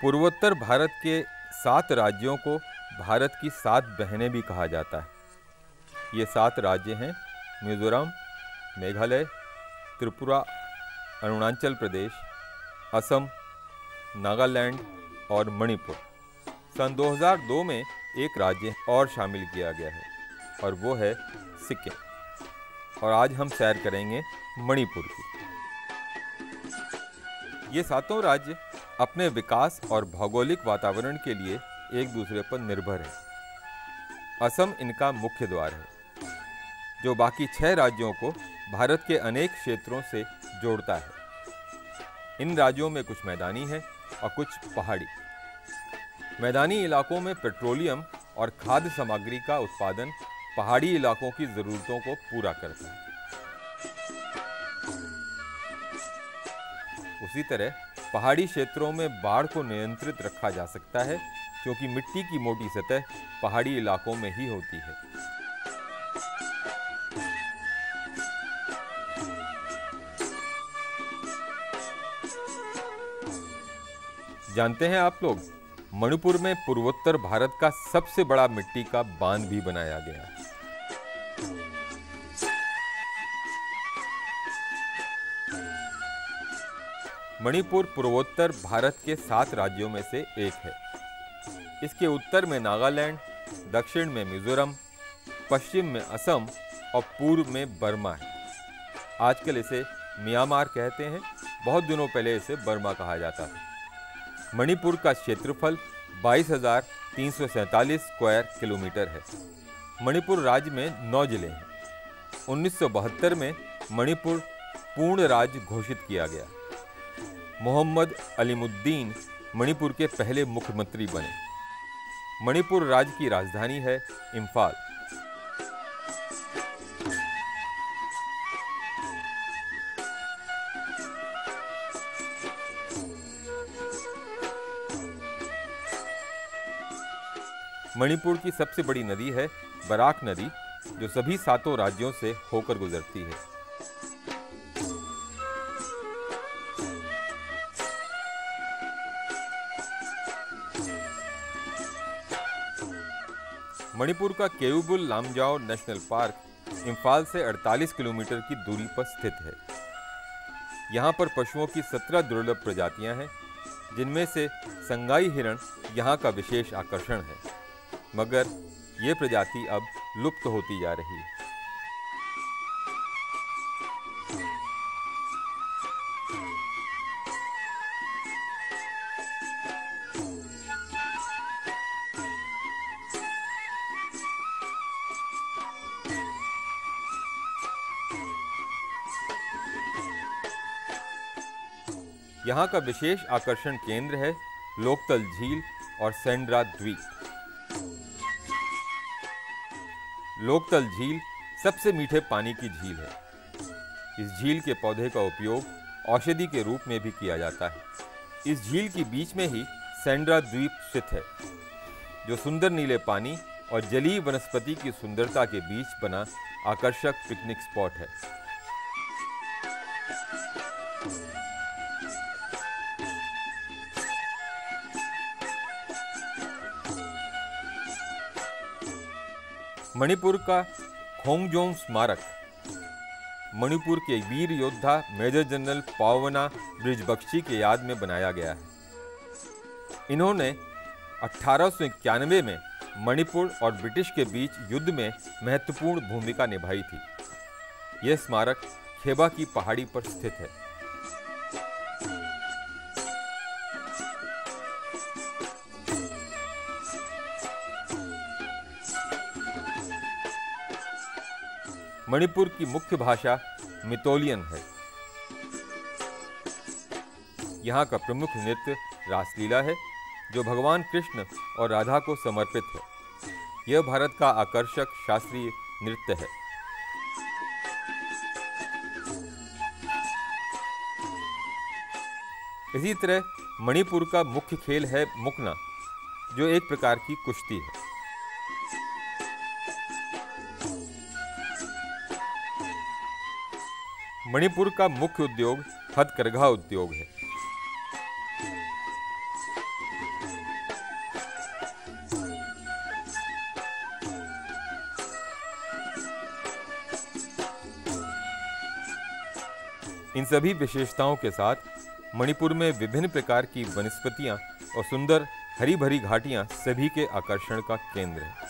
पूर्वोत्तर भारत के 7 राज्यों को भारत की 7 बहनें भी कहा जाता है। ये 7 राज्य हैं मिज़ोरम, मेघालय, त्रिपुरा, अरुणाचल प्रदेश, असम, नागालैंड और मणिपुर। सन 2002 में एक राज्य और शामिल किया गया है और वो है सिक्किम। और आज हम सैर करेंगे मणिपुर की। ये 7 राज्य अपने विकास और भौगोलिक वातावरण के लिए एक दूसरे पर निर्भर है। असम इनका मुख्य द्वार है, जो बाकी 6 राज्यों को भारत के अनेक क्षेत्रों से जोड़ता है। इन राज्यों में कुछ मैदानी है और कुछ पहाड़ी। मैदानी इलाकों में पेट्रोलियम और खाद्य सामग्री का उत्पादन पहाड़ी इलाकों की ज़रूरतों को पूरा करता है। उसी तरह पहाड़ी क्षेत्रों में बाढ़ को नियंत्रित रखा जा सकता है, क्योंकि मिट्टी की मोटी सतह पहाड़ी इलाकों में ही होती है। जानते हैं आप लोग, मणिपुर में पूर्वोत्तर भारत का सबसे बड़ा मिट्टी का बांध भी बनाया गया है। मणिपुर पूर्वोत्तर भारत के 7 राज्यों में से एक है। इसके उत्तर में नागालैंड, दक्षिण में मिज़ोरम, पश्चिम में असम और पूर्व में बर्मा है। आजकल इसे म्यांमार कहते हैं, बहुत दिनों पहले इसे बर्मा कहा जाता था। मणिपुर का क्षेत्रफल 22,347 स्क्वायर किलोमीटर है। मणिपुर राज्य में 9 जिले हैं। 1972 में मणिपुर पूर्ण राज्य घोषित किया गया। मोहम्मद अलीमुद्दीन मणिपुर के पहले मुख्यमंत्री बने। मणिपुर राज्य की राजधानी है इम्फाल। मणिपुर की सबसे बड़ी नदी है बराक नदी, जो सभी 7 राज्यों से होकर गुजरती है। मणिपुर का केओबुल लामजाओ नेशनल पार्क इम्फाल से 48 किलोमीटर की दूरी पर स्थित है। यहाँ पर पशुओं की 17 दुर्लभ प्रजातियाँ हैं, जिनमें से संगाई हिरण यहाँ का विशेष आकर्षण है, मगर ये प्रजाति अब लुप्त होती जा रही है। यहाँ का विशेष आकर्षण केंद्र है लोकतल झील और सेंड्रा द्वीप। लोकतल झील सबसे मीठे पानी की झील है। इस झील के पौधे का उपयोग औषधि के रूप में भी किया जाता है। इस झील के बीच में ही सेंड्रा द्वीप स्थित है, जो सुंदर नीले पानी और जलीय वनस्पति की सुंदरता के बीच बना आकर्षक पिकनिक स्पॉट है। मणिपुर का खोंगजोंग स्मारक मणिपुर के वीर योद्धा मेजर जनरल पावना बृजबख्शी के याद में बनाया गया है। इन्होंने 1891 में मणिपुर और ब्रिटिश के बीच युद्ध में महत्वपूर्ण भूमिका निभाई थी। यह स्मारक खेबा की पहाड़ी पर स्थित है। मणिपुर की मुख्य भाषा मितोलियन है। यहाँ का प्रमुख नृत्य रासलीला है, जो भगवान कृष्ण और राधा को समर्पित है। यह भारत का आकर्षक शास्त्रीय नृत्य है। इसी तरह मणिपुर का मुख्य खेल है मुकना, जो एक प्रकार की कुश्ती है। मणिपुर का मुख्य उद्योग हथकरघा उद्योग है। इन सभी विशेषताओं के साथ मणिपुर में विभिन्न प्रकार की वनस्पतियां और सुंदर हरी भरी घाटियां सभी के आकर्षण का केंद्र है।